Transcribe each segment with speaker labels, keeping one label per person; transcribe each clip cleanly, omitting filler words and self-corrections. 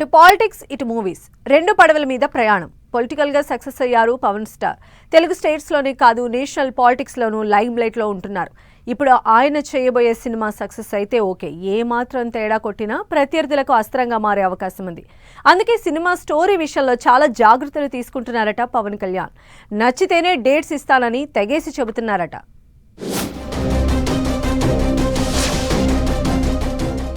Speaker 1: ఇటు పాలిటిక్స్ ఇటు మూవీస్ రెండు పడవల మీద ప్రయాణం. పొలిటికల్ గా సక్సెస్ అయ్యారు పవన్ స్టార్. తెలుగు స్టేట్స్ లోనే కాదు నేషనల్ పాలిటిక్స్ లోనూ లైమ్ లైట్ లో ఉంటున్నారు. ఇప్పుడు ఆయన చేయబోయే సినిమా సక్సెస్ అయితే ఓకే, ఏ మాత్రం తేడా కొట్టినా ప్రత్యర్థులకు అస్త్రంగా మారే అవకాశం ఉంది. అందుకే సినిమా స్టోరీ విషయంలో చాలా జాగ్రత్తలు తీసుకుంటున్నారట పవన్ కళ్యాణ్. నచ్చితేనే డేట్స్ ఇస్తానని తెగేసి చెబుతున్నారట.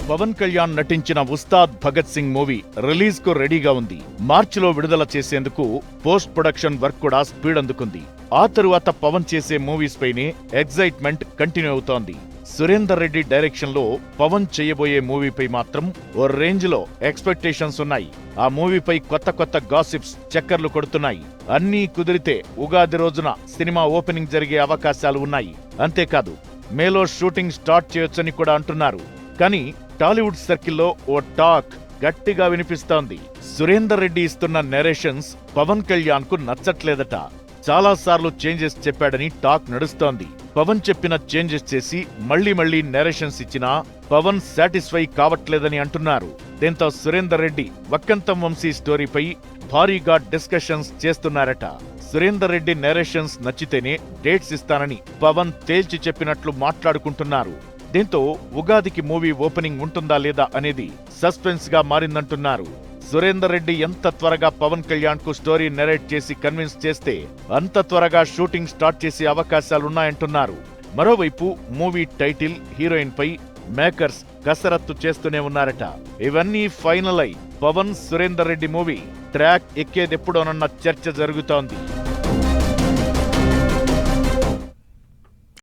Speaker 2: పవన్ కళ్యాణ్ నటించిన ఉస్తాద్ భగత్ సింగ్ మూవీ రిలీజ్ కు రెడీగా ఉంది. మార్చిలో విడుదల చేసేందుకు పోస్ట్ ప్రొడక్షన్ వర్క్ కూడా స్పీడ్ అందుకుంది. ఆ తరువాత పవన్ చేసే మూవీస్ పైనే ఎగ్జైట్మెంట్ కంటిన్యూ అవుతోంది. సురేందర్ రెడ్డి డైరెక్షన్ లో పవన్ చేయబోయే మూవీపై మాత్రం ఓ రేంజ్ లో ఎక్స్పెక్టేషన్స్ ఉన్నాయి. ఆ మూవీపై కొత్త గాసిప్స్ చక్కర్లు కొడుతున్నాయి. అన్నీ కుదిరితే ఉగాది రోజున సినిమా ఓపెనింగ్ జరిగే అవకాశాలు ఉన్నాయి. అంతేకాదు మేలో షూటింగ్ స్టార్ట్ చేయొచ్చని కూడా అంటున్నారు. కానీ టాలీవుడ్ సర్కిల్లో ఓ టాక్ గట్టిగా వినిపిస్తోంది. సురేందర్ రెడ్డి ఇస్తున్న నెరేషన్స్ పవన్ కళ్యాణ్ కు నచ్చట్లేదట. చాలాసార్లు చేంజెస్ చెప్పాడని టాక్ నడుస్తోంది. పవన్ చెప్పిన చేంజెస్ చేసి మళ్లీ నెరేషన్స్ ఇచ్చినా పవన్ సాటిస్ఫై కావట్లేదని అంటున్నారు. దీంతో సురేందర్ రెడ్డి వక్కంతం వంశీ స్టోరీపై భారీగా డిస్కషన్స్ చేస్తున్నారట. సురేందర్ రెడ్డి నెరేషన్స్ నచ్చితేనే డేట్స్ ఇస్తానని పవన్ తేల్చి చెప్పినట్లు మాట్లాడుకుంటున్నారు. దీంతో ఉగాదికి మూవీ ఓపెనింగ్ ఉంటుందా లేదా అనేది సస్పెన్స్ గా మారిందంటున్నారు. సురేందర్ రెడ్డి ఎంత త్వరగా పవన్ కళ్యాణ్ కు స్టోరీ నెరేట్ చేసి కన్విన్స్ చేస్తే అంత త్వరగా షూటింగ్ స్టార్ట్ చేసే అవకాశాలున్నాయంటున్నారు. మరోవైపు మూవీ టైటిల్, హీరోయిన్ పై మేకర్స్ కసరత్తు చేస్తూనే ఉన్నారట. ఇవన్నీ ఫైనల్ అయి పవన్ సురేందర్ రెడ్డి మూవీ ట్రాక్ ఎక్కేదెప్పుడోనన్న చర్చ జరుగుతోంది.